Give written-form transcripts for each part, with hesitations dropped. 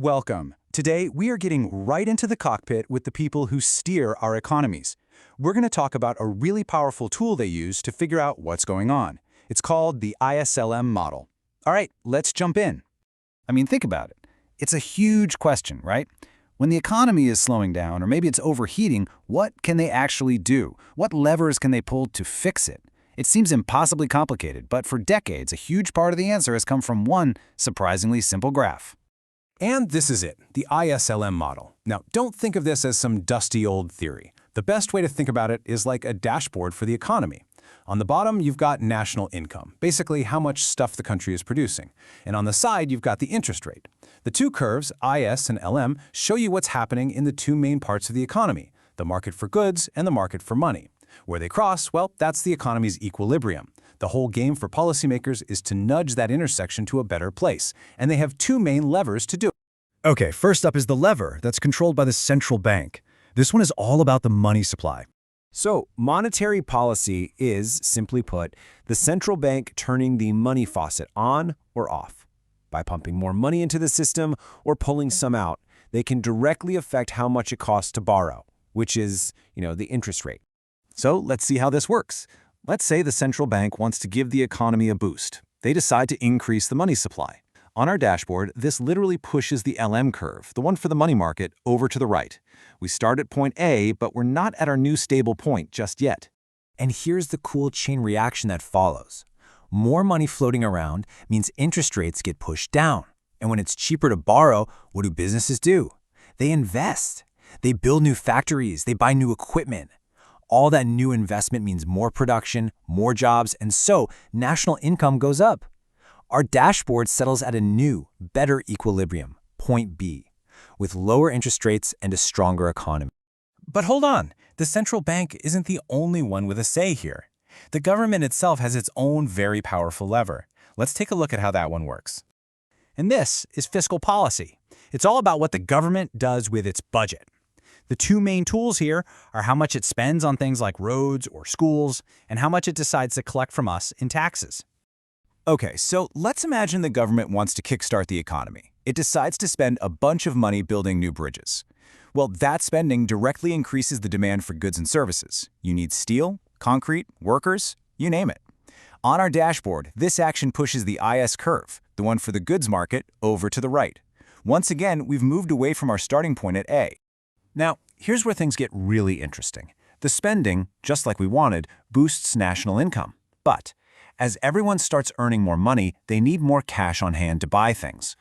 Welcome. Today, we are getting right into the cockpit with the people who steer our economies. We're going to talk about a really powerful tool they use to figure out what's going on. It's called the ISLM model. All right, let's jump in. Think about it. It's a huge question, right? When the economy is slowing down, or maybe it's overheating, what can they actually do? What levers can they pull to fix it? It seems impossibly complicated, but for decades, a huge part of the answer has come from one surprisingly simple graph. And this is it, the ISLM model. Now, don't think of this as some dusty old theory. The best way to think about it is like a dashboard for the economy. On the bottom, you've got national income, basically how much stuff the country is producing. And on the side, you've got the interest rate. The two curves, IS and LM, show you what's happening in the two main parts of the economy, the market for goods and the market for money. Where they cross, well, that's the economy's equilibrium. The whole game for policymakers is to nudge that intersection to a better place, and they have two main levers to do it. Okay, first up is the lever that's controlled by the central bank. This one is all about the money supply. So, monetary policy is, simply put, the central bank turning the money faucet on or off. By pumping more money into the system or pulling some out, they can directly affect how much it costs to borrow, which is, the interest rate. So let's see how this works. Let's say the central bank wants to give the economy a boost. They decide to increase the money supply. On our dashboard, this literally pushes the LM curve, the one for the money market, over to the right. We start at point A, but we're not at our new stable point just yet. And here's the cool chain reaction that follows. More money floating around means interest rates get pushed down. And when it's cheaper to borrow, what do businesses do? They invest. They build new factories. They buy new equipment. All that new investment means more production, more jobs, and so national income goes up. Our dashboard settles at a new, better equilibrium, point B, with lower interest rates and a stronger economy. But hold on, the central bank isn't the only one with a say here. The government itself has its own very powerful lever. Let's take a look at how that one works. And this is fiscal policy. It's all about what the government does with its budget. The two main tools here are how much it spends on things like roads or schools, and how much it decides to collect from us in taxes. Okay, so let's imagine the government wants to kickstart the economy. It decides to spend a bunch of money building new bridges. Well, that spending directly increases the demand for goods and services. You need steel, concrete, workers, you name it. On our dashboard, this action pushes the IS curve, the one for the goods market, over to the right. Once again, we've moved away from our starting point at A. Now, here's where things get really interesting. The spending, just like we wanted, boosts national income. But as everyone starts earning more money, they need more cash on hand to buy things.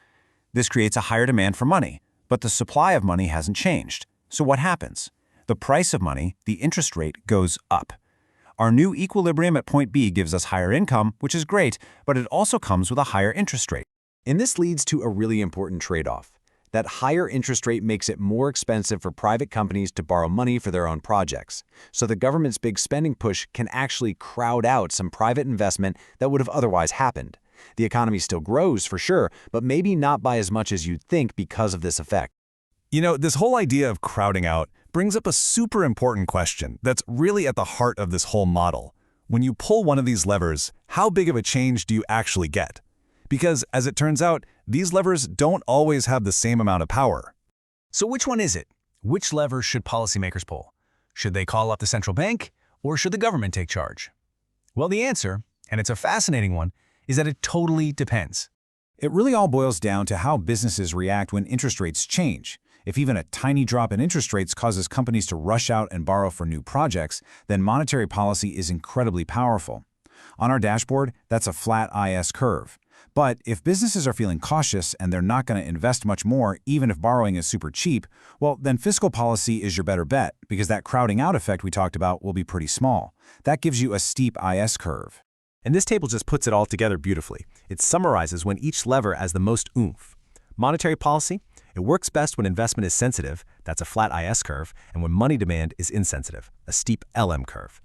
This creates a higher demand for money, but the supply of money hasn't changed. So what happens? The price of money, the interest rate, goes up. Our new equilibrium at point B gives us higher income, which is great, but it also comes with a higher interest rate. And this leads to a really important trade-off. That higher interest rate makes it more expensive for private companies to borrow money for their own projects. So the government's big spending push can actually crowd out some private investment that would have otherwise happened. The economy still grows for sure, but maybe not by as much as you'd think because of this effect. This whole idea of crowding out brings up a super important question that's really at the heart of this whole model. When you pull one of these levers, how big of a change do you actually get? Because, as it turns out, these levers don't always have the same amount of power. So which one is it? Which lever should policymakers pull? Should they call up the central bank, or should the government take charge? Well, the answer, and it's a fascinating one, is that it totally depends. It really all boils down to how businesses react when interest rates change. If even a tiny drop in interest rates causes companies to rush out and borrow for new projects, then monetary policy is incredibly powerful. On our dashboard, that's a flat IS curve. But if businesses are feeling cautious and they're not going to invest much more, even if borrowing is super cheap, well, then fiscal policy is your better bet, because that crowding out effect we talked about will be pretty small. That gives you a steep IS curve. And this table just puts it all together beautifully. It summarizes when each lever has the most oomph. Monetary policy, it works best when investment is sensitive, that's a flat IS curve, and when money demand is insensitive, a steep LM curve.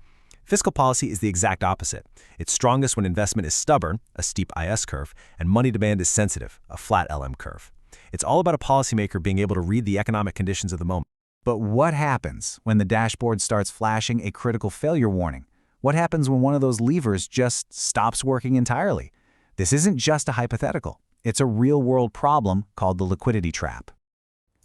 Fiscal policy is the exact opposite. It's strongest when investment is stubborn, a steep IS curve, and money demand is sensitive, a flat LM curve. It's all about a policymaker being able to read the economic conditions of the moment. But what happens when the dashboard starts flashing a critical failure warning? What happens when one of those levers just stops working entirely? This isn't just a hypothetical. It's a real-world problem called the liquidity trap.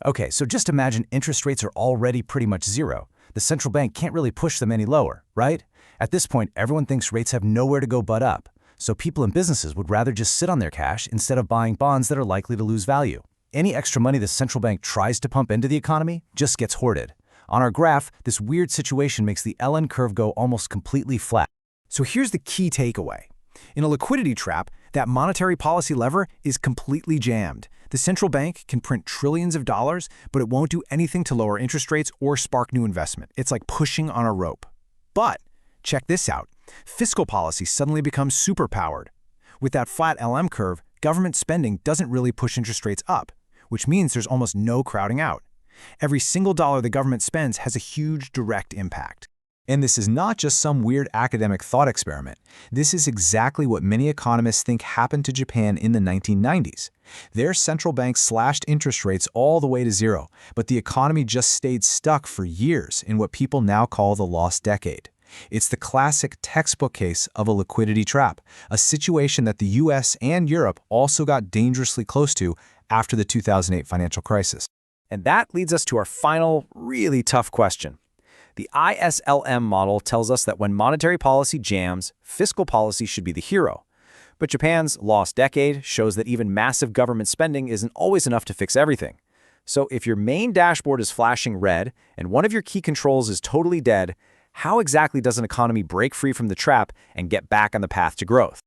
Okay, so just imagine interest rates are already pretty much zero. The central bank can't really push them any lower, right? At this point, everyone thinks rates have nowhere to go but up. So people and businesses would rather just sit on their cash instead of buying bonds that are likely to lose value. Any extra money the central bank tries to pump into the economy just gets hoarded. On our graph, this weird situation makes the LN curve go almost completely flat. So here's the key takeaway. In a liquidity trap, that monetary policy lever is completely jammed. The central bank can print trillions of dollars, but it won't do anything to lower interest rates or spark new investment. It's like pushing on a rope. But check this out. Fiscal policy suddenly becomes superpowered. With that flat LM curve, government spending doesn't really push interest rates up, which means there's almost no crowding out. Every single dollar the government spends has a huge direct impact. And this is not just some weird academic thought experiment. This is exactly what many economists think happened to Japan in the 1990s. Their central bank slashed interest rates all the way to zero, but the economy just stayed stuck for years in what people now call the lost decade. It's the classic textbook case of a liquidity trap, a situation that the US and Europe also got dangerously close to after the 2008 financial crisis. And that leads us to our final, really tough question. The ISLM model tells us that when monetary policy jams, fiscal policy should be the hero. But Japan's lost decade shows that even massive government spending isn't always enough to fix everything. So if your main dashboard is flashing red and one of your key controls is totally dead, how exactly does an economy break free from the trap and get back on the path to growth?